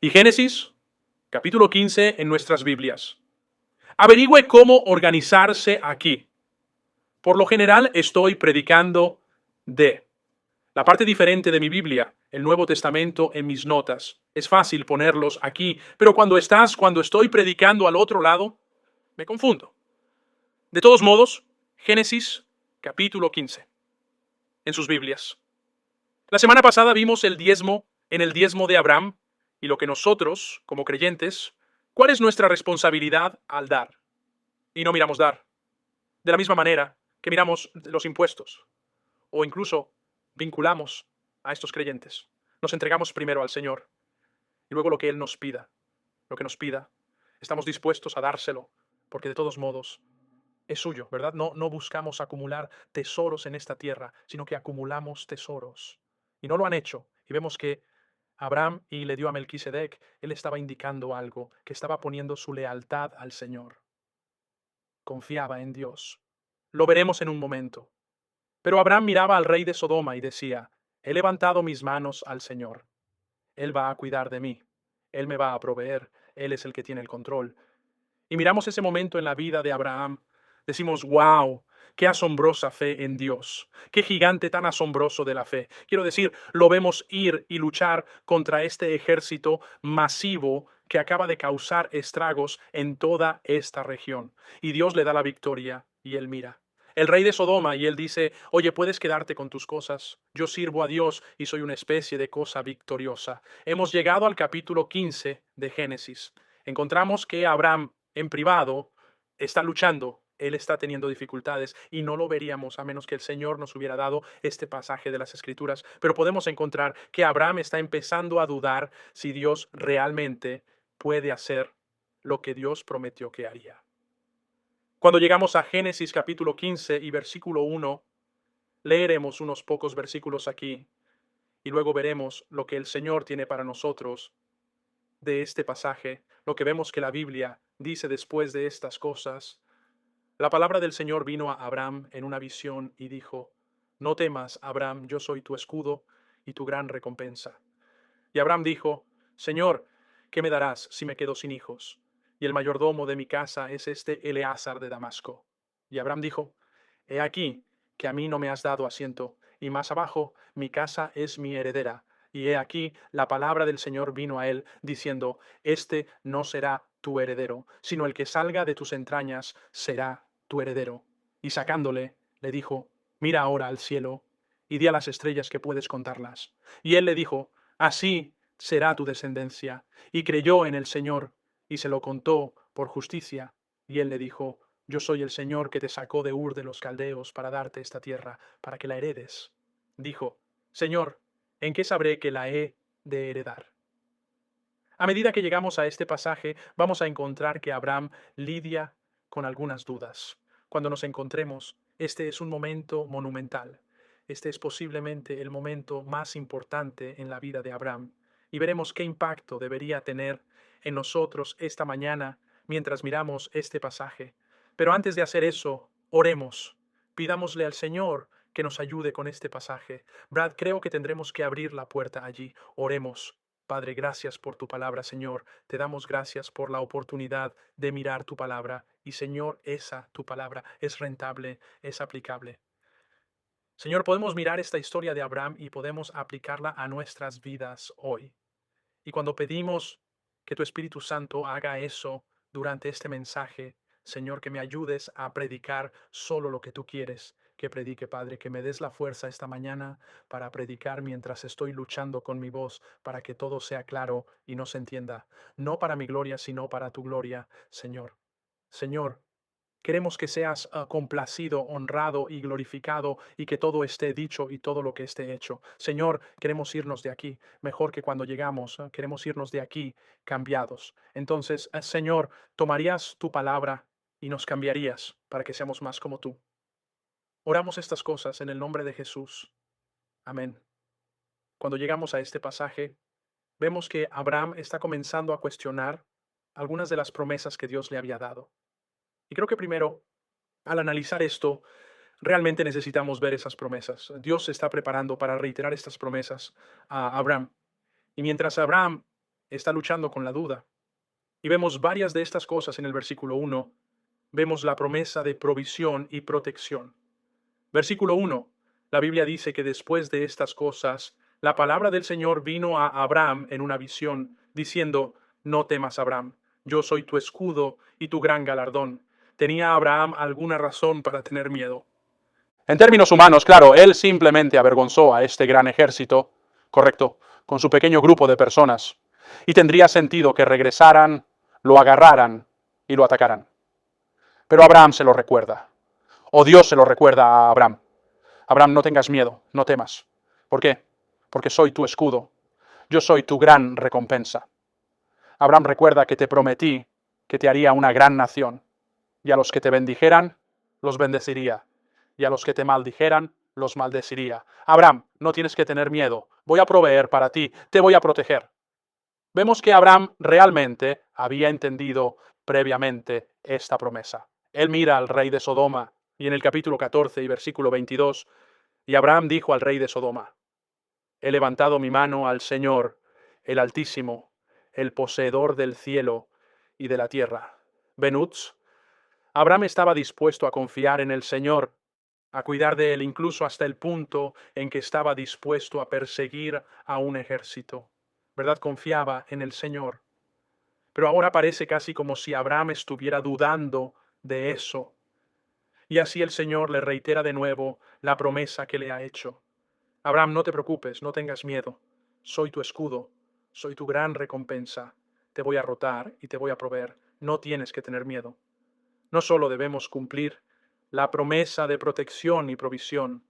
y Génesis, capítulo 15 en nuestras Biblias. Averigüe cómo organizarse aquí. Por lo general estoy predicando de la parte diferente de mi Biblia, el Nuevo Testamento en mis notas. Es fácil ponerlos aquí, pero cuando estoy predicando al otro lado, me confundo. De todos modos, Génesis capítulo 15 en sus Biblias. La semana pasada vimos el diezmo en el diezmo de Abraham y lo que nosotros, como creyentes, ¿cuál es nuestra responsabilidad al dar? Y no miramos dar. De la misma manera que miramos los impuestos o incluso vinculamos a estos creyentes. Nos entregamos primero al Señor y luego lo que Él nos pida, lo que nos pida, estamos dispuestos a dárselo, porque de todos modos es suyo, ¿verdad? No buscamos acumular tesoros en esta tierra, sino que acumulamos tesoros. Y no lo han hecho. Y vemos que Abraham y le dio a Melquisedec, él estaba indicando algo, que estaba poniendo su lealtad al Señor. Confiaba en Dios. Lo veremos en un momento. Pero Abraham miraba al rey de Sodoma y decía, he levantado mis manos al Señor. Él va a cuidar de mí. Él me va a proveer. Él es el que tiene el control. Y miramos ese momento en la vida de Abraham. Decimos, wow, qué asombrosa fe en Dios. Qué gigante tan asombroso de la fe. Quiero decir, lo vemos ir y luchar contra este ejército masivo que acaba de causar estragos en toda esta región. Y Dios le da la victoria y él mira. El rey de Sodoma y él dice, oye, puedes quedarte con tus cosas. Yo sirvo a Dios y soy una especie de cosa victoriosa. Hemos llegado al capítulo 15 de Génesis. Encontramos que Abraham en privado está luchando, él está teniendo dificultades y no lo veríamos a menos que el Señor nos hubiera dado este pasaje de las Escrituras. Pero podemos encontrar que Abraham está empezando a dudar si Dios realmente puede hacer lo que Dios prometió que haría. Cuando llegamos a Génesis capítulo 15 y versículo 1, leeremos unos pocos versículos aquí y luego veremos lo que el Señor tiene para nosotros de este pasaje, lo que vemos que la Biblia dice después de estas cosas. La palabra del Señor vino a Abraham en una visión y dijo, no temas, Abraham, yo soy tu escudo y tu gran recompensa. Y Abraham dijo, Señor, ¿qué me darás si me quedo sin hijos? Y el mayordomo de mi casa es este Eleazar de Damasco. Y Abraham dijo, he aquí que a mí no me has dado asiento, y más abajo mi casa es mi heredera. Y he aquí la palabra del Señor vino a él, diciendo, este no será tu heredero, sino el que salga de tus entrañas será tu heredero. Y sacándole, le dijo, mira ahora al cielo, y di a las estrellas que puedes contarlas. Y él le dijo, así será tu descendencia. Y creyó en el Señor, y se lo contó por justicia. Y él le dijo, yo soy el Señor que te sacó de Ur de los Caldeos para darte esta tierra, para que la heredes. Dijo, Señor, ¿en qué sabré que la he de heredar? A medida que llegamos a este pasaje, vamos a encontrar que Abraham lidia con algunas dudas. Cuando nos encontremos, este es un momento monumental. Este es posiblemente el momento más importante en la vida de Abraham. Y veremos qué impacto debería tener en nosotros esta mañana mientras miramos este pasaje. Pero antes de hacer eso, oremos. Pidámosle al Señor que nos ayude con este pasaje. Brad, creo que tendremos que abrir la puerta allí. Oremos. Padre, gracias por tu palabra, Señor. Te damos gracias por la oportunidad de mirar tu palabra. Y, Señor, esa, tu palabra, es rentable, es aplicable. Señor, podemos mirar esta historia de Abraham y podemos aplicarla a nuestras vidas hoy. Y cuando pedimos que tu Espíritu Santo haga eso durante este mensaje, Señor, que me ayudes a predicar solo lo que tú quieres que predique, Padre, que me des la fuerza esta mañana para predicar mientras estoy luchando con mi voz, para que todo sea claro y no se entienda, no para mi gloria, sino para tu gloria, Señor. Señor, queremos que seas complacido, honrado y glorificado y que todo esté dicho y todo lo que esté hecho. Señor, queremos irnos de aquí, mejor que cuando llegamos, queremos irnos de aquí cambiados. Entonces, Señor, tomarías tu palabra y nos cambiarías para que seamos más como tú. Oramos estas cosas en el nombre de Jesús. Amén. Cuando llegamos a este pasaje, vemos que Abraham está comenzando a cuestionar algunas de las promesas que Dios le había dado. Y creo que primero, al analizar esto, realmente necesitamos ver esas promesas. Dios se está preparando para reiterar estas promesas a Abraham. Y mientras Abraham está luchando con la duda. Y vemos varias de estas cosas en el versículo 1. Vemos la promesa de provisión y protección. Versículo 1. La Biblia dice que después de estas cosas, la palabra del Señor vino a Abraham en una visión, diciendo: no temas, Abraham, yo soy tu escudo y tu gran galardón. ¿Tenía Abraham alguna razón para tener miedo? En términos humanos, claro, él simplemente avergonzó a este gran ejército, correcto, con su pequeño grupo de personas, y tendría sentido que regresaran, lo agarraran y lo atacaran. Pero Abraham se lo recuerda, o Dios se lo recuerda a Abraham. Abraham, no tengas miedo, no temas. ¿Por qué? Porque soy tu escudo, yo soy tu gran recompensa. Abraham, recuerda que te prometí que te haría una gran nación, y a los que te bendijeran, los bendeciría, y a los que te maldijeran, los maldeciría. Abraham, no tienes que tener miedo, voy a proveer para ti, te voy a proteger. Vemos que Abraham realmente había entendido previamente esta promesa. Él mira al rey de Sodoma, y en el capítulo 14 y versículo 22, y Abraham dijo al rey de Sodoma: he levantado mi mano al Señor, el Altísimo, el poseedor del cielo y de la tierra. Benutz. Abraham estaba dispuesto a confiar en el Señor, a cuidar de él incluso hasta el punto en que estaba dispuesto a perseguir a un ejército. ¿Verdad? Confiaba en el Señor. Pero ahora parece casi como si Abraham estuviera dudando de eso. Y así el Señor le reitera de nuevo la promesa que le ha hecho. Abraham, no te preocupes, no tengas miedo. Soy tu escudo, soy tu gran recompensa. Te voy a rotar y te voy a proveer. No tienes que tener miedo. No solo debemos cumplir la promesa de protección y provisión,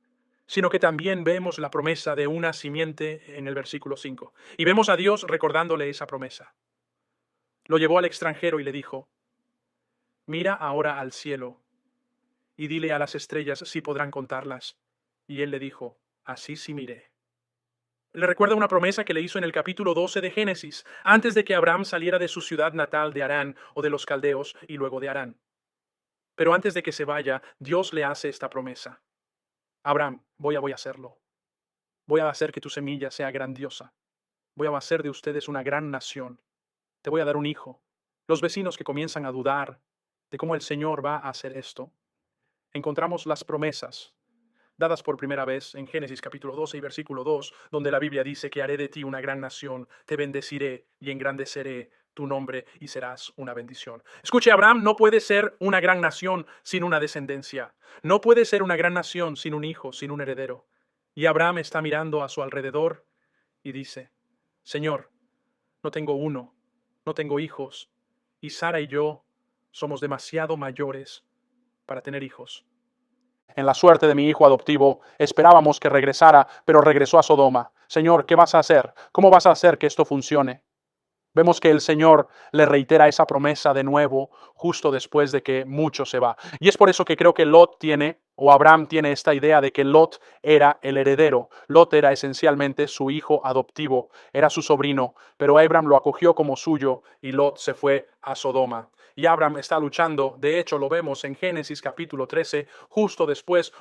sino que también vemos la promesa de una simiente en el versículo 5. Y vemos a Dios recordándole esa promesa. Lo llevó al extranjero y le dijo: mira ahora al cielo y dile a las estrellas si podrán contarlas. Y él le dijo: así sí miré. Le recuerda una promesa que le hizo en el capítulo 12 de Génesis, antes de que Abraham saliera de su ciudad natal de Harán o de los caldeos y luego de Harán. Pero antes de que se vaya, Dios le hace esta promesa: Abraham, voy a hacerlo. Voy a hacer que tu semilla sea grandiosa. Voy a hacer de ustedes una gran nación. Te voy a dar un hijo. Los vecinos que comienzan a dudar de cómo el Señor va a hacer esto, encontramos las promesas dadas por primera vez en Génesis capítulo 12 y versículo 2, donde la Biblia dice que haré de ti una gran nación, te bendeciré y engrandeceré tu nombre y serás una bendición. Escuche, Abraham no puede ser una gran nación sin una descendencia. No puede ser una gran nación sin un hijo, sin un heredero. Y Abraham está mirando a su alrededor y dice: Señor, no tengo uno, no tengo hijos, y Sara y yo somos demasiado mayores para tener hijos. En la suerte de mi hijo adoptivo, esperábamos que regresara, pero regresó a Sodoma. Señor, ¿qué vas a hacer? ¿Cómo vas a hacer que esto funcione? Vemos que el Señor le reitera esa promesa de nuevo justo después de que mucho se va. Y es por eso que creo que Lot tiene, o Abraham tiene esta idea de que Lot era el heredero. Lot era esencialmente su hijo adoptivo, era su sobrino, pero Abraham lo acogió como suyo y Lot se fue a Sodoma. Y Abraham está luchando, de hecho lo vemos en Génesis capítulo 13, justo después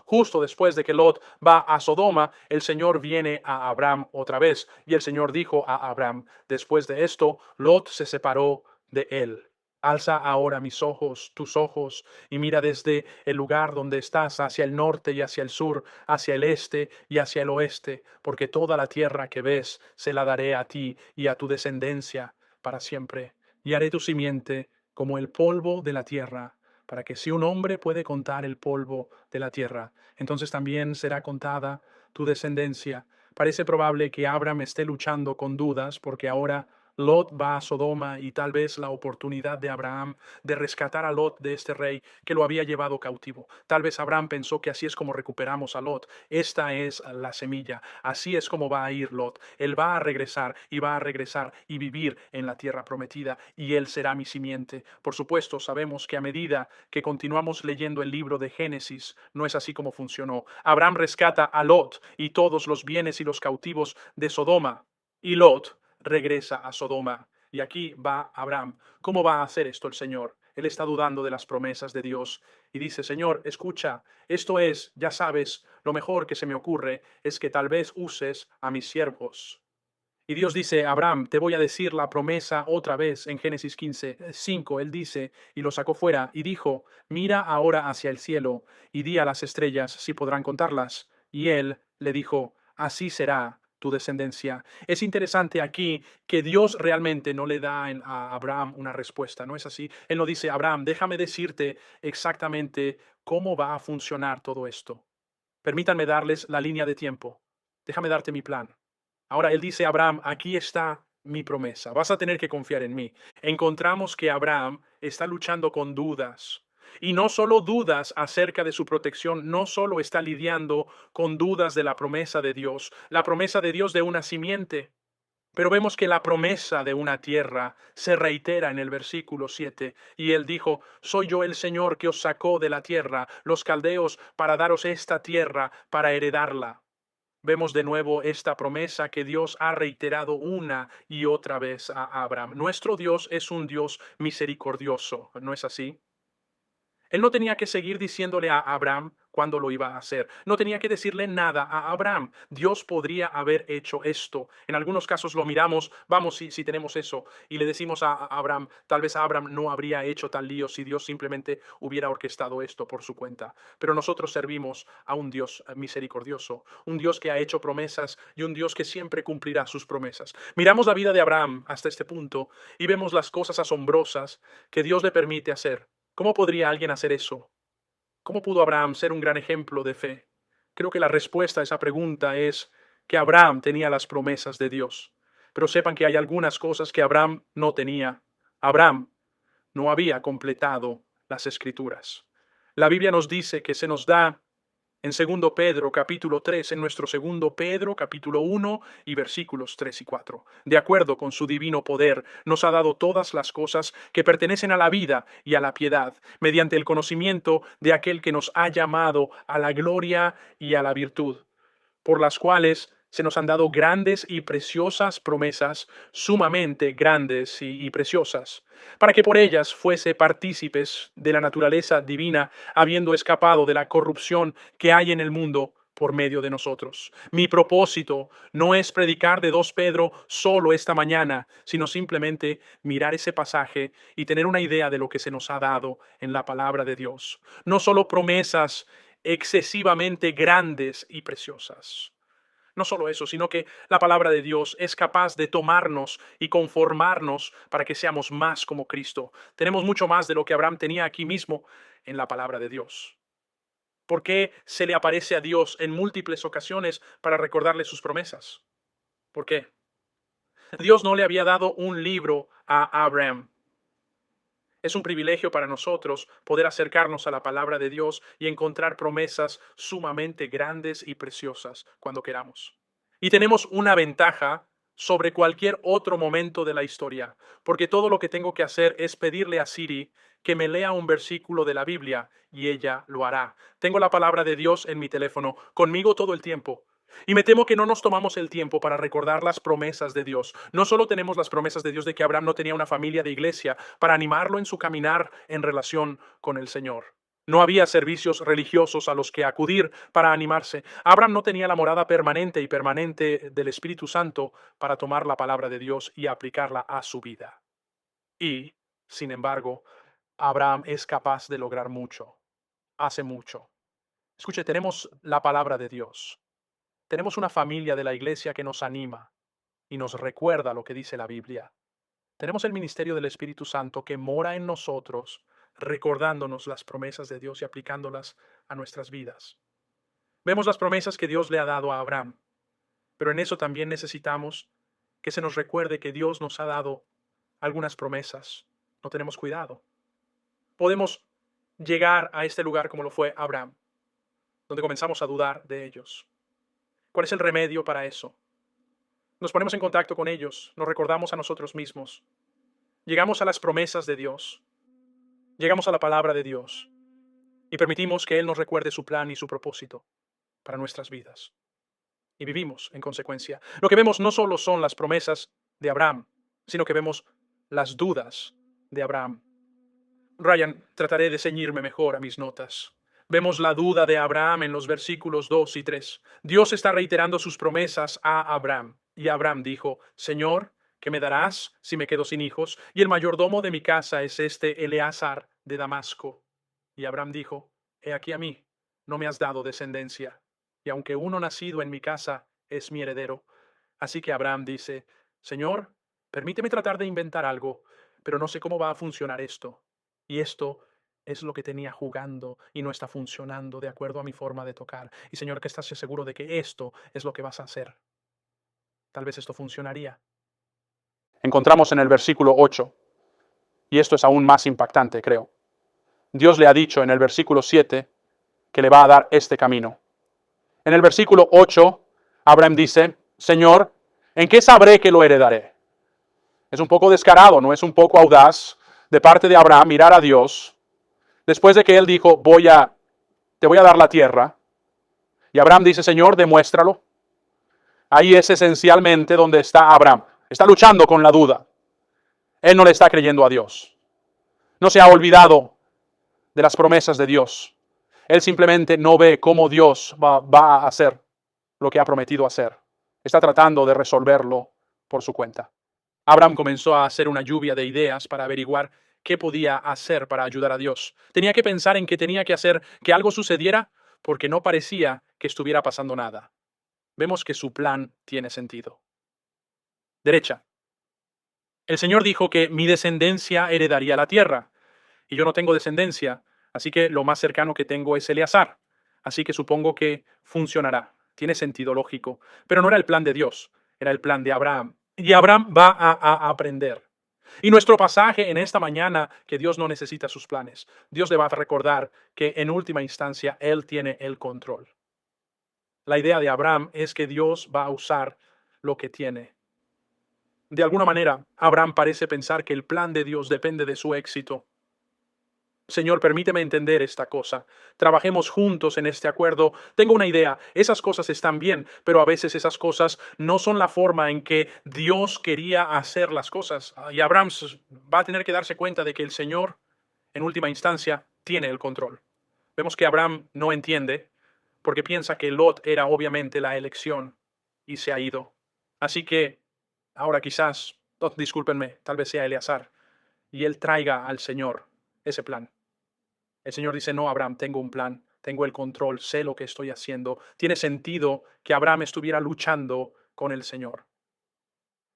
de que Lot va a Sodoma, el Señor viene a Abraham otra vez. Y el Señor dijo a Abraham: después de esto, Lot se separó de él. Alza ahora mis ojos, tus ojos, y mira desde el lugar donde estás hacia el norte y hacia el sur, hacia el este y hacia el oeste, porque toda la tierra que ves se la daré a ti y a tu descendencia para siempre. Y haré tu simiente como el polvo de la tierra, para que si un hombre puede contar el polvo de la tierra, entonces también será contada tu descendencia. Parece probable que Abraham esté luchando con dudas porque ahora Lot va a Sodoma y tal vez la oportunidad de Abraham de rescatar a Lot de este rey que lo había llevado cautivo. Tal vez Abraham pensó que así es como recuperamos a Lot. Esta es la semilla. Así es como va a ir Lot. Él va a regresar y va a regresar y vivir en la tierra prometida y él será mi simiente. Por supuesto, sabemos que a medida que continuamos leyendo el libro de Génesis, no es así como funcionó. Abraham rescata a Lot y todos los bienes y los cautivos de Sodoma, y Lot regresa a Sodoma. Y aquí va Abraham. ¿Cómo va a hacer esto el Señor? Él está dudando de las promesas de Dios y dice: Señor, escucha, esto es, ya sabes, lo mejor que se me ocurre es que tal vez uses a mis siervos. Y Dios dice, Abraham, te voy a decir la promesa otra vez en Génesis 15:5. Él dice, y lo sacó fuera, y dijo, mira ahora hacia el cielo, y di a las estrellas si podrán contarlas. Y él le dijo, así será tu descendencia. Es interesante aquí que Dios realmente no le da a Abraham una respuesta, ¿no es así? Él no dice, Abraham, déjame decirte exactamente cómo va a funcionar todo esto. Permítanme darles la línea de tiempo. Déjame darte mi plan. Ahora él dice a Abraham, aquí está mi promesa, vas a tener que confiar en mí. Encontramos que Abraham está luchando con dudas. Y no solo dudas acerca de su protección, no solo está lidiando con dudas de la promesa de Dios de una simiente, pero vemos que la promesa de una tierra se reitera en el versículo 7. Y él dijo, soy yo el Señor que os sacó de la tierra, los caldeos, para daros esta tierra, para heredarla. Vemos de nuevo esta promesa que Dios ha reiterado una y otra vez a Abraham. Nuestro Dios es un Dios misericordioso, ¿no es así? Él no tenía que seguir diciéndole a Abraham cuándo lo iba a hacer. No tenía que decirle nada a Abraham. Dios podría haber hecho esto. En algunos casos lo miramos, vamos, si tenemos eso, y le decimos a Abraham, tal vez Abraham no habría hecho tal lío si Dios simplemente hubiera orquestado esto por su cuenta. Pero nosotros servimos a un Dios misericordioso, un Dios que ha hecho promesas y un Dios que siempre cumplirá sus promesas. Miramos la vida de Abraham hasta este punto y vemos las cosas asombrosas que Dios le permite hacer. ¿Cómo podría alguien hacer eso? ¿Cómo pudo Abraham ser un gran ejemplo de fe? Creo que la respuesta a esa pregunta es que Abraham tenía las promesas de Dios. Pero sepan que hay algunas cosas que Abraham no tenía. Abraham no había completado las escrituras. La Biblia nos dice que se nos da en segundo Pedro capítulo 3, en nuestro segundo Pedro capítulo 1 y versículos 3 y 4. De acuerdo con su divino poder, nos ha dado todas las cosas que pertenecen a la vida y a la piedad, mediante el conocimiento de aquel que nos ha llamado a la gloria y a la virtud, por las cuales se nos han dado grandes y preciosas promesas, sumamente grandes y preciosas, para que por ellas fuese partícipes de la naturaleza divina, habiendo escapado de la corrupción que hay en el mundo por medio de nosotros. Mi propósito no es predicar de 2 Pedro solo esta mañana, sino simplemente mirar ese pasaje y tener una idea de lo que se nos ha dado en la palabra de Dios. No solo promesas excesivamente grandes y preciosas. No solo eso, sino que la palabra de Dios es capaz de tomarnos y conformarnos para que seamos más como Cristo. Tenemos mucho más de lo que Abraham tenía aquí mismo en la palabra de Dios. ¿Por qué se le aparece a Dios en múltiples ocasiones para recordarle sus promesas? ¿Por qué? Dios no le había dado un libro a Abraham. Es un privilegio para nosotros poder acercarnos a la palabra de Dios y encontrar promesas sumamente grandes y preciosas cuando queramos. Y tenemos una ventaja sobre cualquier otro momento de la historia, porque todo lo que tengo que hacer es pedirle a Siri que me lea un versículo de la Biblia y ella lo hará. Tengo la palabra de Dios en mi teléfono, conmigo todo el tiempo. Y me temo que no nos tomamos el tiempo para recordar las promesas de Dios. No solo tenemos las promesas de Dios de que Abraham no tenía una familia de iglesia para animarlo en su caminar en relación con el Señor. No había servicios religiosos a los que acudir para animarse. Abraham no tenía la morada permanente y permanente del Espíritu Santo para tomar la palabra de Dios y aplicarla a su vida. Y, sin embargo, Abraham es capaz de lograr mucho. Hace mucho. Escuche, tenemos la palabra de Dios. Tenemos una familia de la iglesia que nos anima y nos recuerda lo que dice la Biblia. Tenemos el ministerio del Espíritu Santo que mora en nosotros, recordándonos las promesas de Dios y aplicándolas a nuestras vidas. Vemos las promesas que Dios le ha dado a Abraham, pero en eso también necesitamos que se nos recuerde que Dios nos ha dado algunas promesas. No tenemos cuidado. Podemos llegar a este lugar como lo fue Abraham, donde comenzamos a dudar de ellos. ¿Cuál es el remedio para eso? Nos ponemos en contacto con ellos, nos recordamos a nosotros mismos, llegamos a las promesas de Dios, llegamos a la palabra de Dios y permitimos que Él nos recuerde su plan y su propósito para nuestras vidas. Y vivimos en consecuencia. Lo que vemos no solo son las promesas de Abraham, sino que vemos las dudas de Abraham. Ryan, trataré de ceñirme mejor a mis notas. Vemos la duda de Abraham en los versículos 2 y 3. Dios está reiterando sus promesas a Abraham. Y Abraham dijo, Señor, ¿qué me darás si me quedo sin hijos? Y el mayordomo de mi casa es este Eleazar de Damasco. Y Abraham dijo, He aquí a mí, no me has dado descendencia, y aunque uno nacido en mi casa es mi heredero. Así que Abraham dice, Señor, permíteme tratar de inventar algo, pero no sé cómo va a funcionar esto. Y esto es lo que tenía jugando y no está funcionando de acuerdo a mi forma de tocar. Y Señor, que estás seguro de que esto es lo que vas a hacer. Tal vez esto funcionaría. Encontramos en el versículo 8, y esto es aún más impactante, creo. Dios le ha dicho en el versículo 7 que le va a dar este camino. En el versículo 8, Abraham dice, Señor, ¿en qué sabré que lo heredaré? Es un poco descarado, ¿no? Es un poco audaz de parte de Abraham mirar a Dios después de que él dijo, te voy a dar la tierra. Y Abraham dice, Señor, demuéstralo. Ahí es esencialmente donde está Abraham. Está luchando con la duda. Él no le está creyendo a Dios. No se ha olvidado de las promesas de Dios. Él simplemente no ve cómo Dios va a hacer lo que ha prometido hacer. Está tratando de resolverlo por su cuenta. Abraham comenzó a hacer una lluvia de ideas para averiguar qué podía hacer para ayudar a Dios. Tenía que pensar en que tenía que hacer que algo sucediera porque no parecía que estuviera pasando nada. Vemos que su plan tiene sentido. Derecha. El Señor dijo que mi descendencia heredaría la tierra. Y yo no tengo descendencia, así que lo más cercano que tengo es Eleazar. Así que supongo que funcionará. Tiene sentido lógico. Pero no era el plan de Dios, era el plan de Abraham. Y Abraham va a aprender. Y nuestro pasaje en esta mañana, que Dios no necesita sus planes. Dios le va a recordar que en última instancia Él tiene el control. La idea de Abraham es que Dios va a usar lo que tiene. De alguna manera, Abraham parece pensar que el plan de Dios depende de su éxito. Señor, permíteme entender esta cosa. Trabajemos juntos en este acuerdo. Tengo una idea. Esas cosas están bien, pero a veces esas cosas no son la forma en que Dios quería hacer las cosas. Y Abraham va a tener que darse cuenta de que el Señor, en última instancia, tiene el control. Vemos que Abraham no entiende porque piensa que Lot era obviamente la elección y se ha ido. Así que ahora quizás, discúlpenme, tal vez sea Eleazar y él traiga al Señor ese plan. El Señor dice, no, Abraham, tengo un plan, tengo el control, sé lo que estoy haciendo. Tiene sentido que Abraham estuviera luchando con el Señor.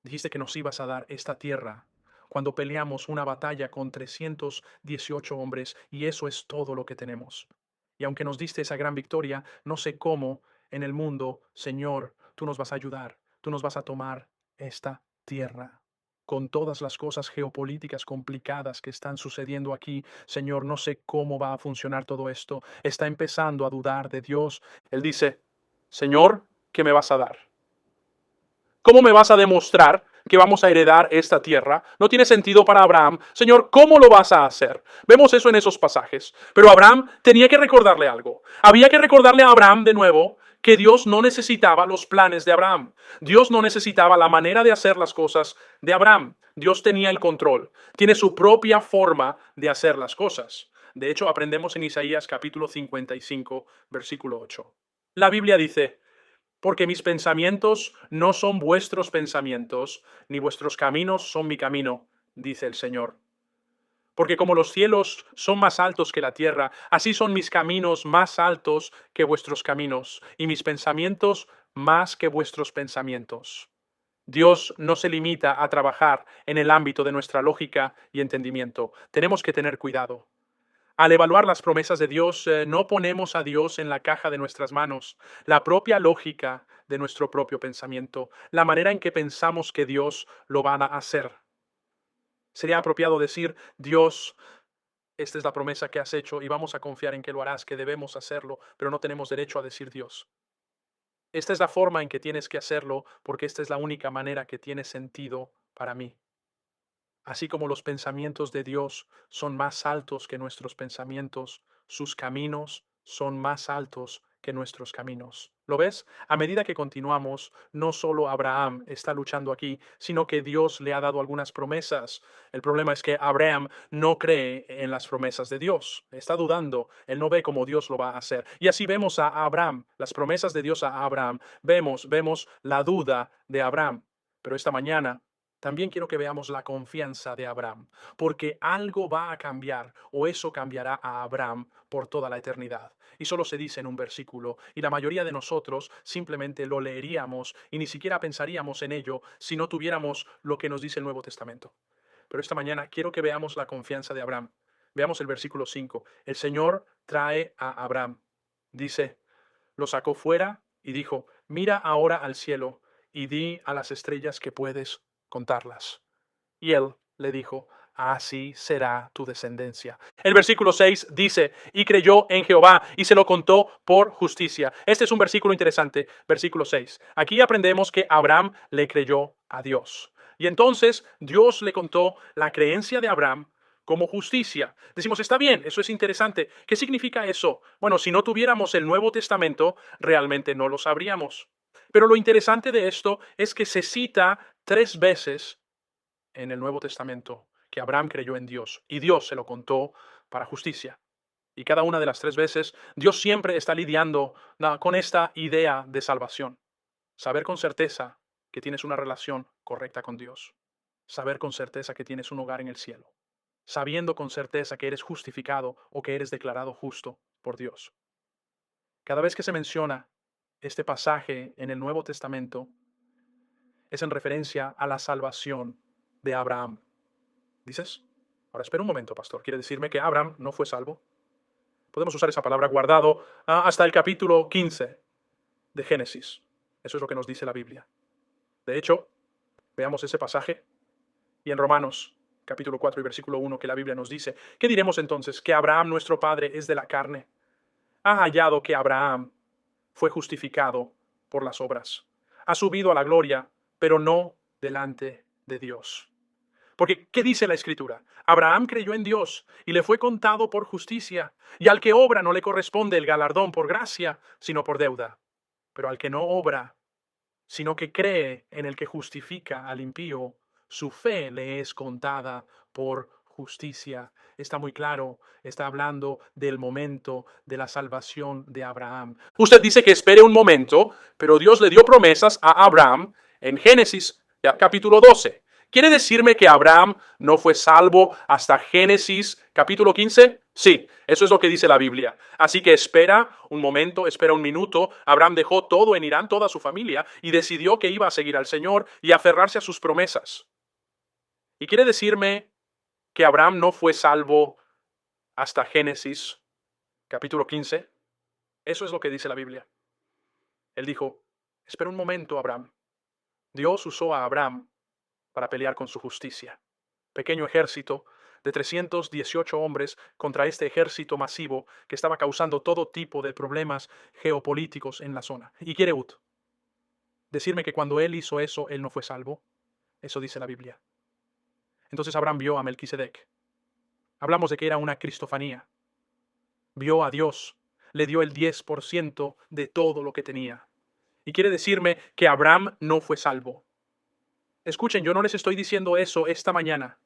Dijiste que nos ibas a dar esta tierra cuando peleamos una batalla con 318 hombres y eso es todo lo que tenemos. Y aunque nos diste esa gran victoria, no sé cómo en el mundo, Señor, tú nos vas a ayudar, tú nos vas a tomar esta tierra. Con todas las cosas geopolíticas complicadas que están sucediendo aquí, Señor, no sé cómo va a funcionar todo esto. Está empezando a dudar de Dios. Él dice, Señor, ¿qué me vas a dar? ¿Cómo me vas a demostrar que vamos a heredar esta tierra? No tiene sentido para Abraham. Señor, ¿cómo lo vas a hacer? Vemos eso en esos pasajes. Pero Abraham tenía que recordarle algo. Había que recordarle a Abraham de nuevo que Dios no necesitaba los planes de Abraham. Dios no necesitaba la manera de hacer las cosas de Abraham. Dios tenía el control. Tiene su propia forma de hacer las cosas. De hecho, aprendemos en Isaías capítulo 55, versículo 8. La Biblia dice, porque mis pensamientos no son vuestros pensamientos, ni vuestros caminos son mi camino, dice el Señor. Porque como los cielos son más altos que la tierra, así son mis caminos más altos que vuestros caminos, y mis pensamientos más que vuestros pensamientos. Dios no se limita a trabajar en el ámbito de nuestra lógica y entendimiento. Tenemos que tener cuidado. Al evaluar las promesas de Dios, no ponemos a Dios en la caja de nuestras manos. La propia lógica de nuestro propio pensamiento, la manera en que pensamos que Dios lo va a hacer. Sería apropiado decir, Dios, esta es la promesa que has hecho y vamos a confiar en que lo harás, que debemos hacerlo, pero no tenemos derecho a decir Dios. Esta es la forma en que tienes que hacerlo porque esta es la única manera que tiene sentido para mí. Así como los pensamientos de Dios son más altos que nuestros pensamientos, sus caminos son más altos que nuestros caminos. ¿Lo ves? A medida que continuamos, no solo Abraham está luchando aquí, sino que Dios le ha dado algunas promesas. El problema es que Abraham no cree en las promesas de Dios. Está dudando. Él no ve cómo Dios lo va a hacer. Y así vemos a Abraham, las promesas de Dios a Abraham. Vemos la duda de Abraham. Pero esta mañana también quiero que veamos la confianza de Abraham, porque algo va a cambiar o eso cambiará a Abraham por toda la eternidad. Y solo se dice en un versículo, y la mayoría de nosotros simplemente lo leeríamos y ni siquiera pensaríamos en ello si no tuviéramos lo que nos dice el Nuevo Testamento. Pero esta mañana quiero que veamos la confianza de Abraham. Veamos el versículo 5. El Señor trae a Abraham. Dice, lo sacó fuera y dijo, mira ahora al cielo y di a las estrellas que puedes contarlas. Y él le dijo, así será tu descendencia. El versículo 6 dice, y creyó en Jehová y se lo contó por justicia. Este es un versículo interesante, versículo 6. Aquí aprendemos que Abraham le creyó a Dios. Y entonces Dios le contó la creencia de Abraham como justicia. Decimos, está bien, eso es interesante. ¿Qué significa eso? Bueno, si no tuviéramos el Nuevo Testamento, realmente no lo sabríamos. Pero lo interesante de esto es que se cita 3 veces en el Nuevo Testamento que Abraham creyó en Dios y Dios se lo contó para justicia. Y cada una de las 3 veces, Dios siempre está lidiando con esta idea de salvación. Saber con certeza que tienes una relación correcta con Dios. Saber con certeza que tienes un hogar en el cielo. Sabiendo con certeza que eres justificado o que eres declarado justo por Dios. Cada vez que se menciona este pasaje en el Nuevo Testamento, es en referencia a la salvación de Abraham. ¿Dices? Ahora espera un momento, pastor. ¿Quiere decirme que Abraham no fue salvo? Podemos usar esa palabra guardado hasta el capítulo 15 de Génesis. Eso es lo que nos dice la Biblia. De hecho, veamos ese pasaje y en Romanos capítulo 4 y versículo 1 que la Biblia nos dice, ¿qué diremos entonces? ¿Que Abraham nuestro padre es de la carne? ¿Ha hallado que Abraham fue justificado por las obras? Ha subido a la gloria, pero no delante de Dios. Porque, ¿qué dice la Escritura? Abraham creyó en Dios y le fue contado por justicia, y al que obra no le corresponde el galardón por gracia, sino por deuda. Pero al que no obra, sino que cree en el que justifica al impío, su fe le es contada por justicia. Está muy claro, está hablando del momento de la salvación de Abraham. Usted dice que espere un momento, pero Dios le dio promesas a Abraham en Génesis capítulo 12. ¿Quiere decirme que Abraham no fue salvo hasta Génesis capítulo 15? Sí, eso es lo que dice la Biblia. Así que espera un momento, espera un minuto. Abraham dejó todo en Irán, toda su familia, y decidió que iba a seguir al Señor y aferrarse a sus promesas. ¿Y quiere decirme que Abraham no fue salvo hasta Génesis capítulo 15? Eso es lo que dice la Biblia. Él dijo, espera un momento, Abraham. Dios usó a Abraham para pelear con su justicia. Pequeño ejército de 318 hombres contra este ejército masivo que estaba causando todo tipo de problemas geopolíticos en la zona. ¿Y quiere decirme que cuando él hizo eso, él no fue salvo? Eso dice la Biblia. Entonces Abraham vio a Melquisedec. Hablamos de que era una cristofanía. Vio a Dios, le dio el 10% de todo lo que tenía. Y quiere decirme que Abraham no fue salvo. Escuchen, yo no les estoy diciendo eso esta mañana.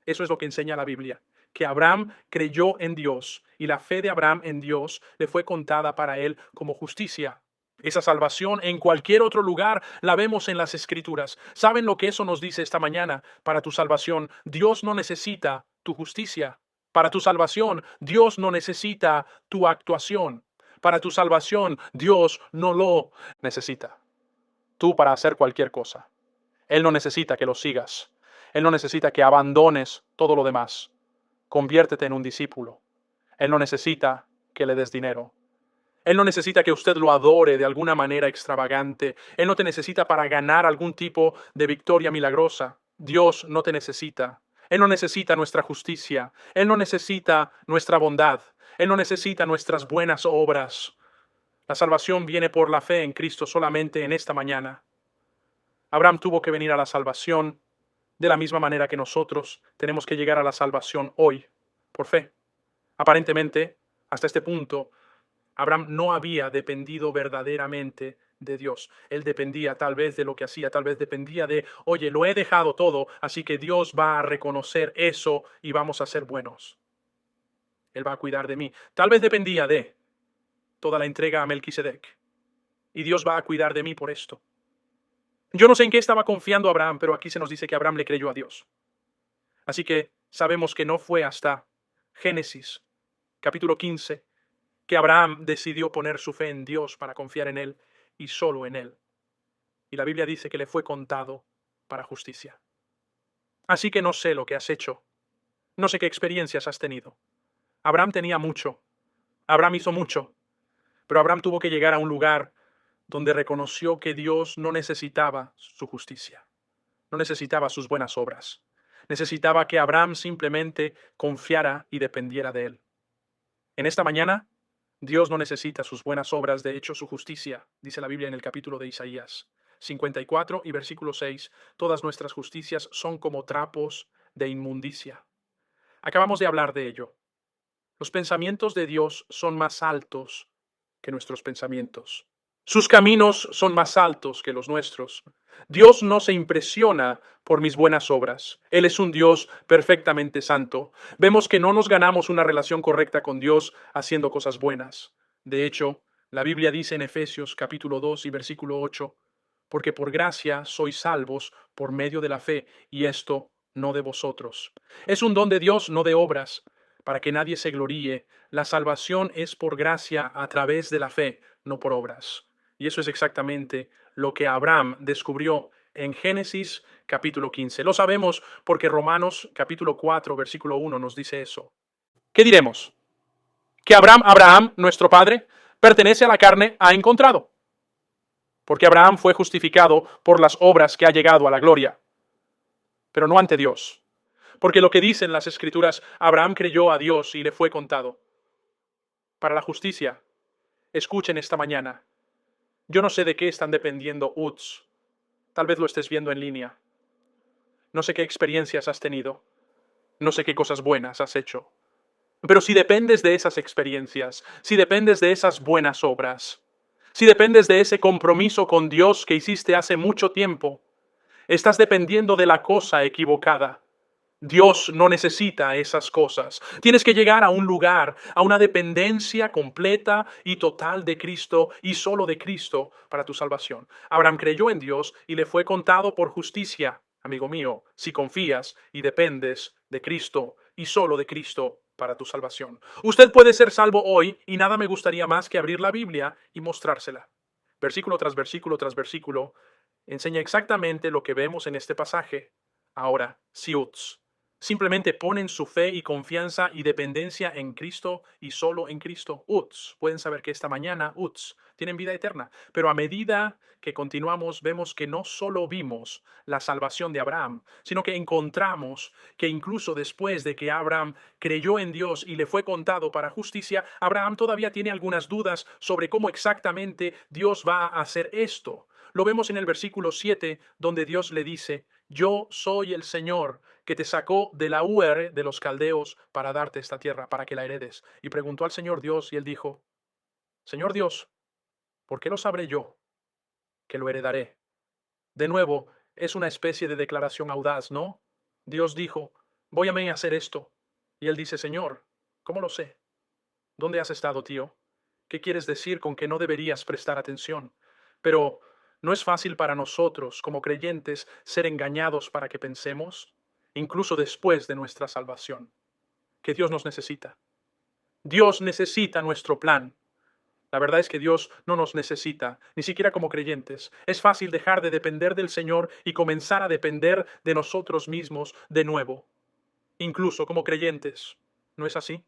Eso es lo que enseña la Biblia, que Abraham creyó en Dios y la fe de Abraham en Dios le fue contada para él como justicia. Esa salvación en cualquier otro lugar la vemos en las Escrituras. ¿Saben lo que eso nos dice esta mañana? Para tu salvación, Dios no necesita tu justicia. Para tu salvación, Dios no necesita tu actuación. Para tu salvación, Dios no lo necesita. Tú para hacer cualquier cosa. Él no necesita que lo sigas. Él no necesita que abandones todo lo demás. Conviértete en un discípulo. Él no necesita que le des dinero. Él no necesita que usted lo adore de alguna manera extravagante. Él no te necesita para ganar algún tipo de victoria milagrosa. Dios no te necesita. Él no necesita nuestra justicia. Él no necesita nuestra bondad. Él no necesita nuestras buenas obras. La salvación viene por la fe en Cristo solamente en esta mañana. Abraham tuvo que venir a la salvación de la misma manera que nosotros tenemos que llegar a la salvación hoy, por fe. Aparentemente, hasta este punto, Abraham no había dependido verdaderamente de Dios. Él dependía tal vez de lo que hacía, tal vez dependía de, oye, lo he dejado todo, así que Dios va a reconocer eso y vamos a ser buenos. Él va a cuidar de mí. Tal vez dependía de toda la entrega a Melquisedec. Y Dios va a cuidar de mí por esto. Yo no sé en qué estaba confiando Abraham, pero aquí se nos dice que Abraham le creyó a Dios. Así que sabemos que no fue hasta Génesis, capítulo 15, que Abraham decidió poner su fe en Dios para confiar en Él y solo en Él. Y la Biblia dice que le fue contado para justicia. Así que no sé lo que has hecho. No sé qué experiencias has tenido. Abraham tenía mucho. Abraham hizo mucho. Pero Abraham tuvo que llegar a un lugar donde reconoció que Dios no necesitaba su justicia. No necesitaba sus buenas obras. Necesitaba que Abraham simplemente confiara y dependiera de él. En esta mañana, Dios no necesita sus buenas obras, de hecho su justicia, dice la Biblia en el capítulo de Isaías 54 y versículo 6, todas nuestras justicias son como trapos de inmundicia. Acabamos de hablar de ello. Los pensamientos de Dios son más altos que nuestros pensamientos. Sus caminos son más altos que los nuestros. Dios no se impresiona por mis buenas obras. Él es un Dios perfectamente santo. Vemos que no nos ganamos una relación correcta con Dios haciendo cosas buenas. De hecho, la Biblia dice en Efesios capítulo 2 y versículo 8, porque por gracia sois salvos por medio de la fe, y esto no de vosotros. Es un don de Dios, no de obras, para que nadie se gloríe. La salvación es por gracia a través de la fe, no por obras. Y eso es exactamente lo que Abraham descubrió en Génesis capítulo 15. Lo sabemos porque Romanos capítulo 4 versículo 1 nos dice eso. ¿Qué diremos? Que Abraham, nuestro padre, pertenece a la carne, ha encontrado. Porque Abraham fue justificado por las obras que ha llegado a la gloria, pero no ante Dios. Porque lo que dicen las Escrituras, Abraham creyó a Dios y le fue contado. Para la justicia, escuchen esta mañana. Yo no sé de qué están dependiendo UTS. Tal vez lo estés viendo en línea. No sé qué experiencias has tenido. No sé qué cosas buenas has hecho. Pero si dependes de esas experiencias, si dependes de esas buenas obras, si dependes de ese compromiso con Dios que hiciste hace mucho tiempo, estás dependiendo de la cosa equivocada. Dios no necesita esas cosas. Tienes que llegar a un lugar, a una dependencia completa y total de Cristo y solo de Cristo para tu salvación. Abraham creyó en Dios y le fue contado por justicia. Amigo mío, si confías y dependes de Cristo y solo de Cristo para tu salvación. Usted puede ser salvo hoy y nada me gustaría más que abrir la Biblia y mostrársela. Versículo tras versículo tras versículo enseña exactamente lo que vemos en este pasaje. Ahora, siuts. Simplemente ponen su fe y confianza y dependencia en Cristo y solo en Cristo. Uts. Pueden saber que esta mañana, tienen vida eterna. Pero a medida que continuamos, vemos que no solo vimos la salvación de Abraham, sino que encontramos que incluso después de que Abraham creyó en Dios y le fue contado para justicia, Abraham todavía tiene algunas dudas sobre cómo exactamente Dios va a hacer esto. Lo vemos en el versículo 7, donde Dios le dice, yo soy el Señor que te sacó de la Ur de los caldeos para darte esta tierra, para que la heredes. Y preguntó al Señor Dios, y él dijo, Señor Dios, ¿por qué lo sabré yo que lo heredaré? De nuevo, es una especie de declaración audaz, ¿no? Dios dijo, voy a mí a hacer esto. Y él dice, Señor, ¿cómo lo sé? ¿Dónde has estado, tío? ¿Qué quieres decir con que no deberías prestar atención? Pero no es fácil para nosotros, como creyentes, ser engañados para que pensemos, incluso después de nuestra salvación, que Dios nos necesita. Dios necesita nuestro plan. La verdad es que Dios no nos necesita, ni siquiera como creyentes. Es fácil dejar de depender del Señor y comenzar a depender de nosotros mismos de nuevo, incluso como creyentes. ¿No es así?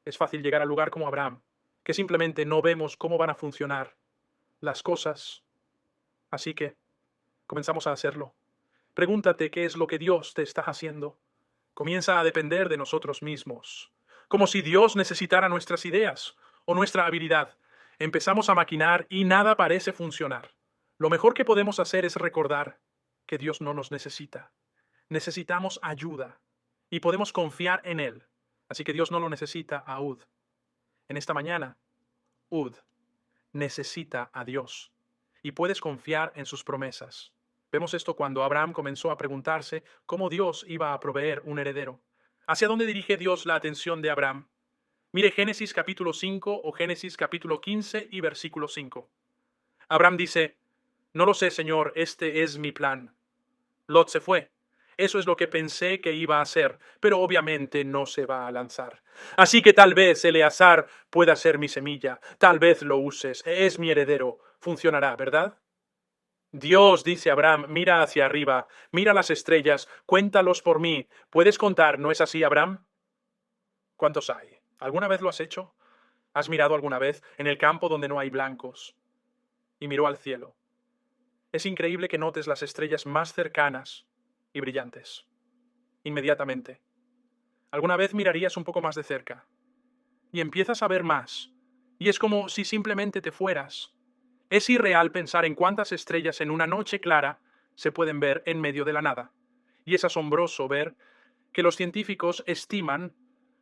Es fácil llegar al lugar como Abraham, que simplemente no vemos cómo van a funcionar las cosas. Así que comenzamos a hacerlo. Pregúntate qué es lo que Dios te está haciendo. Comienza a depender de nosotros mismos, como si Dios necesitara nuestras ideas o nuestra habilidad. Empezamos a maquinar y nada parece funcionar. Lo mejor que podemos hacer es recordar que Dios no nos necesita. Necesitamos ayuda y podemos confiar en Él. Así que Dios no lo necesita aún. En esta mañana, Ud necesita a Dios y puedes confiar en sus promesas. Vemos esto cuando Abraham comenzó a preguntarse cómo Dios iba a proveer un heredero. ¿Hacia dónde dirige Dios la atención de Abraham? Mire Génesis capítulo 5 o Génesis capítulo 15 y versículo 5. Abraham dice, no lo sé, Señor, este es mi plan. Lot se fue. Eso es lo que pensé que iba a hacer, pero obviamente no se va a lanzar. Así que tal vez Eleazar pueda ser mi semilla, tal vez lo uses, es mi heredero, funcionará, ¿verdad? Dios dice a Abraham, mira hacia arriba, mira las estrellas, cuéntalos por mí. ¿Puedes contar, no es así, Abraham? ¿Cuántos hay? ¿Alguna vez lo has hecho? ¿Has mirado alguna vez en el campo donde no hay blancos y miró al cielo? Es increíble que notes las estrellas más cercanas y brillantes. Inmediatamente. ¿Alguna vez mirarías un poco más de cerca? Y empiezas a ver más. Y es como si simplemente te fueras. Es irreal pensar en cuántas estrellas en una noche clara se pueden ver en medio de la nada. Y es asombroso ver que los científicos estiman,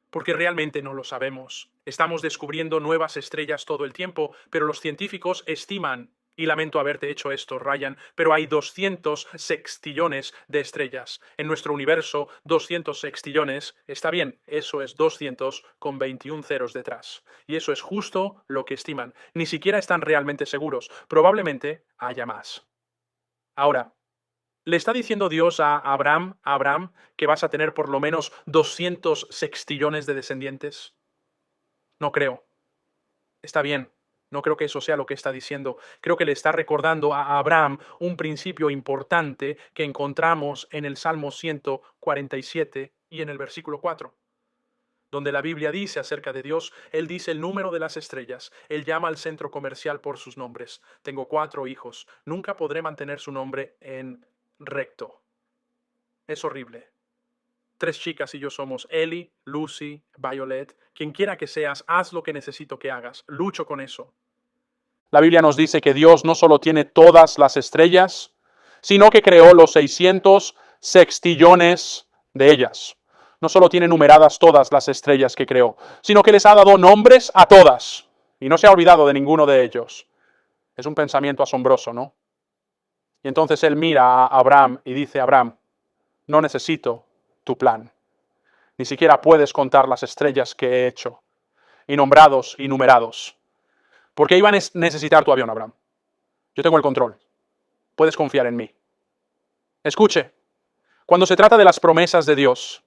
porque realmente no lo sabemos. Estamos descubriendo nuevas estrellas todo el tiempo, pero los científicos estiman, y lamento haberte hecho esto, Ryan, pero hay 200 sextillones de estrellas. En nuestro universo, 200 sextillones, está bien, eso es 200 con 21 ceros detrás. Y eso es justo lo que estiman. Ni siquiera están realmente seguros. Probablemente haya más. Ahora, ¿le está diciendo Dios a Abraham, que vas a tener por lo menos 200 sextillones de descendientes? No creo. Está bien. No creo que eso sea lo que está diciendo. Creo que le está recordando a Abraham un principio importante que encontramos en el Salmo 147 y en el versículo 4, donde la Biblia dice acerca de Dios, Él dice el número de las estrellas, Él llama al centro comercial por sus nombres. Tengo 4 hijos, nunca podré mantener su nombre en recto. Es horrible. 3 chicas y yo somos Ellie, Lucy, Violet. Quien quiera que seas, haz lo que necesito que hagas. Lucho con eso. La Biblia nos dice que Dios no solo tiene todas las estrellas, sino que creó los 600 sextillones de ellas. No solo tiene numeradas todas las estrellas que creó, sino que les ha dado nombres a todas. Y no se ha olvidado de ninguno de ellos. Es un pensamiento asombroso, ¿no? Y entonces él mira a Abraham y dice, Abraham, no necesito tu plan. Ni siquiera puedes contar las estrellas que he hecho, y nombrados y numerados. ¿Por qué iba a necesitar tu avión, Abraham? Yo tengo el control. Puedes confiar en mí. Escuche, cuando se trata de las promesas de Dios,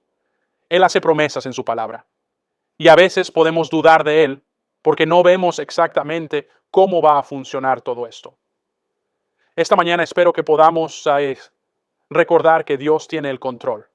Él hace promesas en su palabra. Y a veces podemos dudar de Él porque no vemos exactamente cómo va a funcionar todo esto. Esta mañana espero que podamos recordar que Dios tiene el control.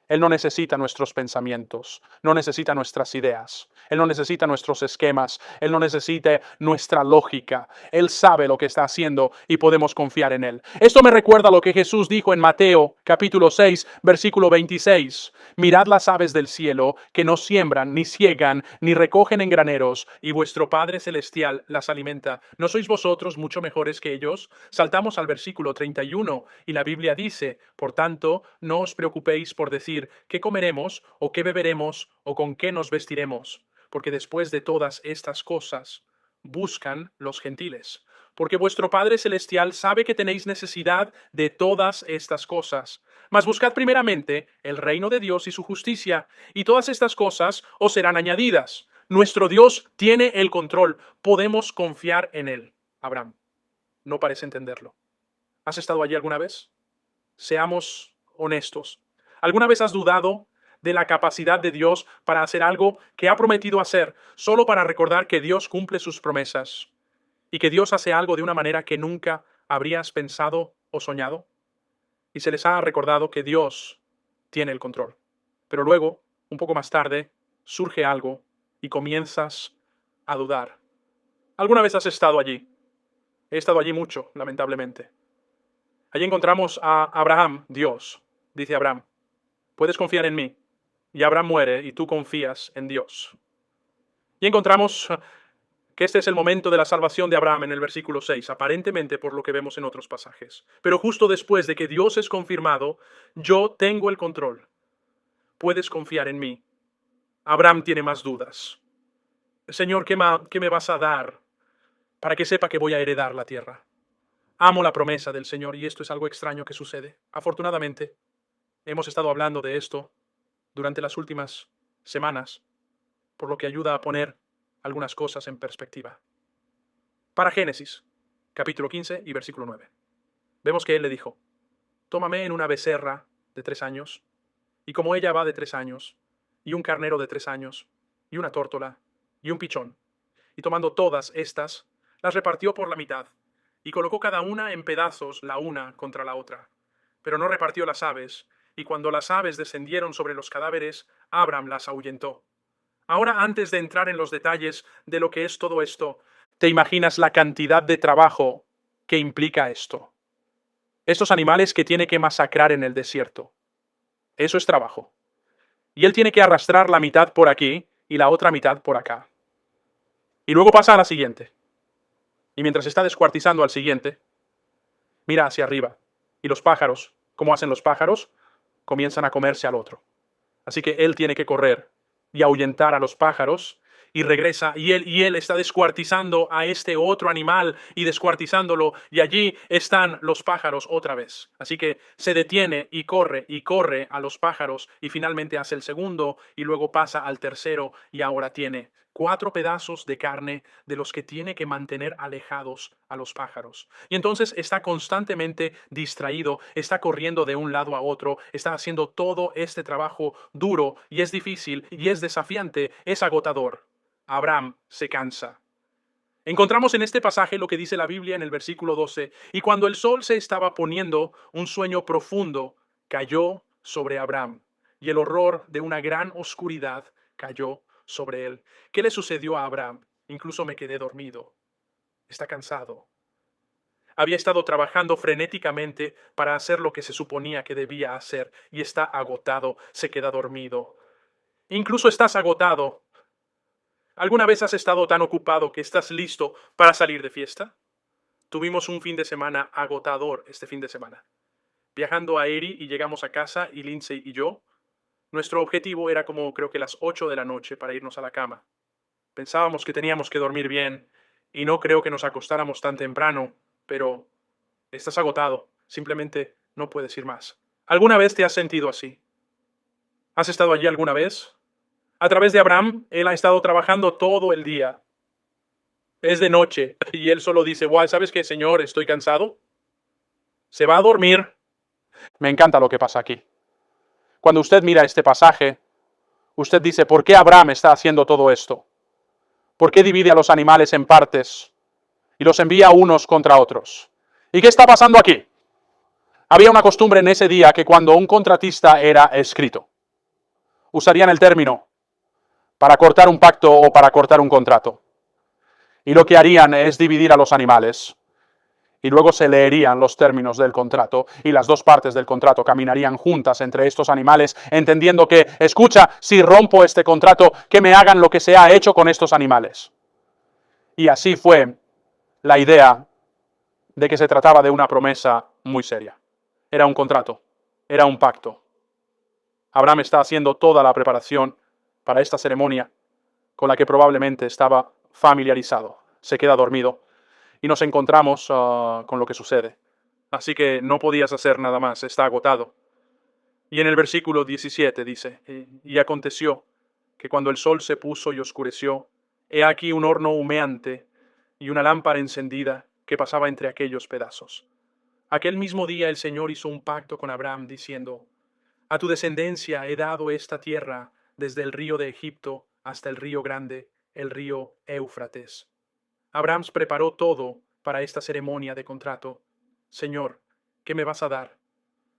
Él no necesita nuestros pensamientos, no necesita nuestras ideas, Él no necesita nuestros esquemas, Él no necesita nuestra lógica. Él sabe lo que está haciendo y podemos confiar en Él. Esto me recuerda lo que Jesús dijo en Mateo capítulo 6, versículo 26. Mirad las aves del cielo, que no siembran, ni siegan, ni recogen en graneros, y vuestro Padre Celestial las alimenta. ¿No sois vosotros mucho mejores que ellos? Saltamos al versículo 31 y la Biblia dice, por tanto, no os preocupéis por decir, ¿qué comeremos o qué beberemos o con qué nos vestiremos? Porque después de todas estas cosas buscan los gentiles. Porque vuestro Padre Celestial sabe que tenéis necesidad de todas estas cosas. Mas buscad primeramente el reino de Dios y su justicia, y todas estas cosas os serán añadidas. Nuestro Dios tiene el control. Podemos confiar en Él. Abraham, no parece entenderlo. ¿Has estado allí alguna vez? Seamos honestos. ¿Alguna vez has dudado de la capacidad de Dios para hacer algo que ha prometido hacer, solo para recordar que Dios cumple sus promesas y que Dios hace algo de una manera que nunca habrías pensado o soñado? Y se les ha recordado que Dios tiene el control. Pero luego, un poco más tarde, surge algo y comienzas a dudar. ¿Alguna vez has estado allí? He estado allí mucho, lamentablemente. Allí encontramos a Abraham, Dios. Dice Abraham, puedes confiar en mí. Y Abraham muere y tú confías en Dios. Y encontramos que este es el momento de la salvación de Abraham en el versículo 6, aparentemente por lo que vemos en otros pasajes. Pero justo después de que Dios es confirmado, yo tengo el control. Puedes confiar en mí. Abraham tiene más dudas. Señor, ¿qué me vas a dar para que sepa que voy a heredar la tierra? Amo la promesa del Señor y esto es algo extraño que sucede. Afortunadamente, hemos estado hablando de esto durante las últimas semanas, por lo que ayuda a poner algunas cosas en perspectiva. Para Génesis, capítulo 15 y versículo 9. Vemos que él le dijo, tómame en una becerra de 3 años, y como ella va de 3 años, y un carnero de 3 años, y una tórtola, y un pichón, y tomando todas estas, las repartió por la mitad, y colocó cada una en pedazos la una contra la otra. Pero no repartió las aves, y cuando las aves descendieron sobre los cadáveres, Abram las ahuyentó. Ahora, antes de entrar en los detalles de lo que es todo esto, ¿te imaginas la cantidad de trabajo que implica esto? Estos animales que tiene que masacrar en el desierto. Eso es trabajo. Y él tiene que arrastrar la mitad por aquí y la otra mitad por acá. Y luego pasa a la siguiente. Y mientras está descuartizando al siguiente, mira hacia arriba. Y los pájaros, ¿cómo hacen los pájaros? Comienzan a comerse al otro. Así que él tiene que correr y ahuyentar a los pájaros y regresa y él está descuartizando a este otro animal y descuartizándolo y allí están los pájaros otra vez. Así que se detiene y corre a los pájaros y finalmente hace el segundo y luego pasa al tercero y ahora tiene 4 pedazos de carne de los que tiene que mantener alejados a los pájaros. Y entonces está constantemente distraído, está corriendo de un lado a otro, está haciendo todo este trabajo duro y es difícil y es desafiante, es agotador. Abraham se cansa. Encontramos en este pasaje lo que dice la Biblia en el versículo 12, y cuando el sol se estaba poniendo, un sueño profundo cayó sobre Abraham, y el horror de una gran oscuridad cayó sobre él. ¿Qué le sucedió a Abraham? Incluso me quedé dormido. Está cansado. Había estado trabajando frenéticamente para hacer lo que se suponía que debía hacer, y está agotado, se queda dormido. Incluso estás agotado. ¿Alguna vez has estado tan ocupado que estás listo para salir de fiesta? Tuvimos un fin de semana agotador este fin de semana. Viajando a Erie y llegamos a casa y Lindsay y yo, nuestro objetivo era como creo que las 8 de la noche para irnos a la cama. Pensábamos que teníamos que dormir bien y no creo que nos acostáramos tan temprano, pero estás agotado, simplemente no puedes ir más. ¿Alguna vez te has sentido así? ¿Has estado allí alguna vez? A través de Abraham, él ha estado trabajando todo el día. Es de noche y él solo dice, wow, ¿sabes qué, Señor? Estoy cansado. Se va a dormir. Me encanta lo que pasa aquí. Cuando usted mira este pasaje, usted dice, ¿por qué Abraham está haciendo todo esto? ¿Por qué divide a los animales en partes y los envía unos contra otros? ¿Y qué está pasando aquí? Había una costumbre en ese día que cuando un contratista era escrito, usarían el término para cortar un pacto o para cortar un contrato. Y lo que harían es dividir a los animales. Y luego se leerían los términos del contrato y las dos partes del contrato caminarían juntas entre estos animales, entendiendo que, escucha, si rompo este contrato, que me hagan lo que se ha hecho con estos animales. Y así fue la idea de que se trataba de una promesa muy seria. Era un contrato, era un pacto. Abraham está haciendo toda la preparación para esta ceremonia con la que probablemente estaba familiarizado. Se queda dormido y nos encontramos con lo que sucede. Así que no podías hacer nada más, está agotado. Y en el versículo 17 dice, y aconteció que cuando el sol se puso y oscureció, he aquí un horno humeante y una lámpara encendida que pasaba entre aquellos pedazos. Aquel mismo día el Señor hizo un pacto con Abraham diciendo, a tu descendencia he dado esta tierra desde el río de Egipto hasta el río grande, el río Éufrates. Abraham preparó todo para esta ceremonia de contrato. Señor, ¿qué me vas a dar?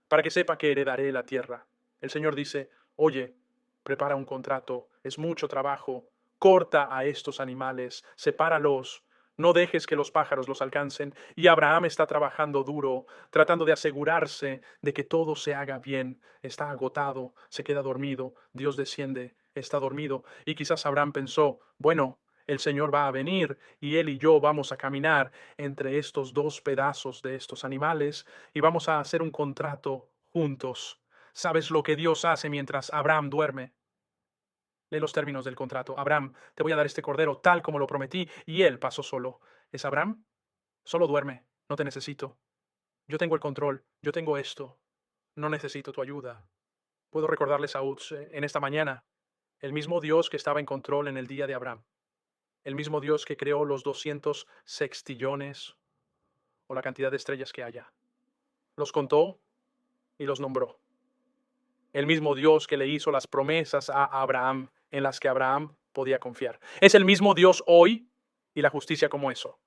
Para que sepa que heredaré la tierra. El Señor dice, oye, prepara un contrato, es mucho trabajo, corta a estos animales, sepáralos, no dejes que los pájaros los alcancen. Y Abraham está trabajando duro, tratando de asegurarse de que todo se haga bien. Está agotado, se queda dormido, Dios desciende, está dormido. Y quizás Abraham pensó, bueno, el Señor va a venir y él y yo vamos a caminar entre estos dos pedazos de estos animales y vamos a hacer un contrato juntos. ¿Sabes lo que Dios hace mientras Abraham duerme? Lee los términos del contrato. Abraham, te voy a dar este cordero tal como lo prometí, y él pasó solo. ¿Es Abraham? Solo duerme, no te necesito. Yo tengo el control, yo tengo esto. No necesito tu ayuda. Puedo recordarles a Uts en esta mañana, el mismo Dios que estaba en control en el día de Abraham, el mismo Dios que creó los 200 sextillones o la cantidad de estrellas que haya. Los contó y los nombró. El mismo Dios que le hizo las promesas a Abraham en las que Abraham podía confiar. Es el mismo Dios hoy y la justicia como eso.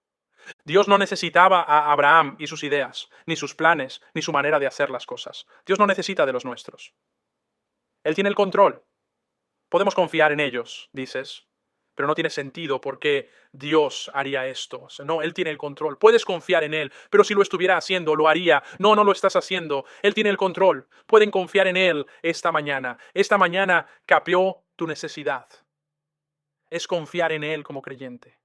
Dios no necesitaba a Abraham y sus ideas, ni sus planes, ni su manera de hacer las cosas. Dios no necesita de los nuestros. Él tiene el control. Podemos confiar en ellos, dices, pero no tiene sentido porque Dios haría esto. O sea, no, Él tiene el control. Puedes confiar en Él, pero si lo estuviera haciendo, lo haría. No, no lo estás haciendo. Él tiene el control. Pueden confiar en Él esta mañana. Esta mañana capió tu necesidad. Es confiar en Él como creyente.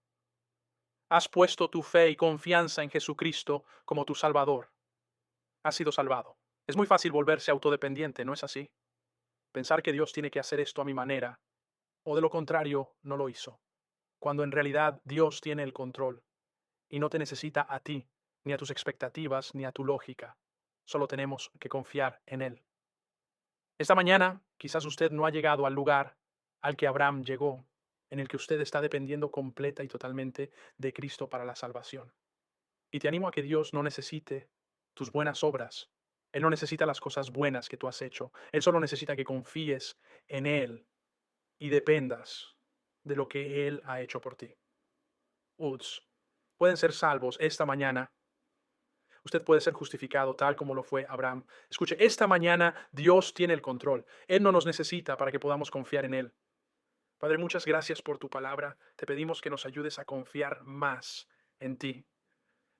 Has puesto tu fe y confianza en Jesucristo como tu Salvador. Has sido salvado. Es muy fácil volverse autodependiente, ¿no es así? Pensar que Dios tiene que hacer esto a mi manera, o de lo contrario, no lo hizo. Cuando en realidad Dios tiene el control y no te necesita a ti, ni a tus expectativas, ni a tu lógica. Solo tenemos que confiar en Él. Esta mañana, quizás usted no ha llegado al lugar al que Abraham llegó, en el que usted está dependiendo completa y totalmente de Cristo para la salvación. Y te animo a que Dios no necesite tus buenas obras. Él no necesita las cosas buenas que tú has hecho. Él solo necesita que confíes en Él y dependas de lo que Él ha hecho por ti. Uds, pueden ser salvos esta mañana. Usted puede ser justificado tal como lo fue Abraham. Escuche, esta mañana Dios tiene el control. Él no nos necesita para que podamos confiar en Él. Padre, muchas gracias por tu palabra. Te pedimos que nos ayudes a confiar más en ti.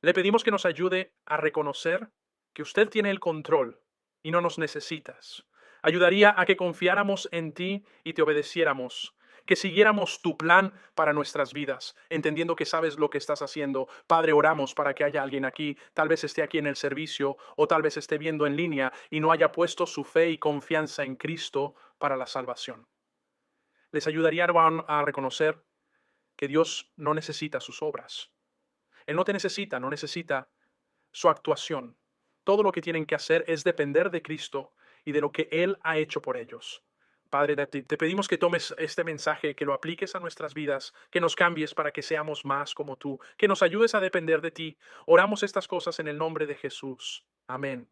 Le pedimos que nos ayude a reconocer que usted tiene el control y no nos necesitas. Ayudaría a que confiáramos en ti y te obedeciéramos, que siguiéramos tu plan para nuestras vidas, entendiendo que sabes lo que estás haciendo. Padre, oramos para que haya alguien aquí, tal vez esté aquí en el servicio o tal vez esté viendo en línea y no haya puesto su fe y confianza en Cristo para la salvación. Les ayudaría a reconocer que Dios no necesita sus obras. Él no te necesita, no necesita su actuación. Todo lo que tienen que hacer es depender de Cristo y de lo que Él ha hecho por ellos. Padre, te pedimos que tomes este mensaje, que lo apliques a nuestras vidas, que nos cambies para que seamos más como tú, que nos ayudes a depender de ti. Oramos estas cosas en el nombre de Jesús. Amén.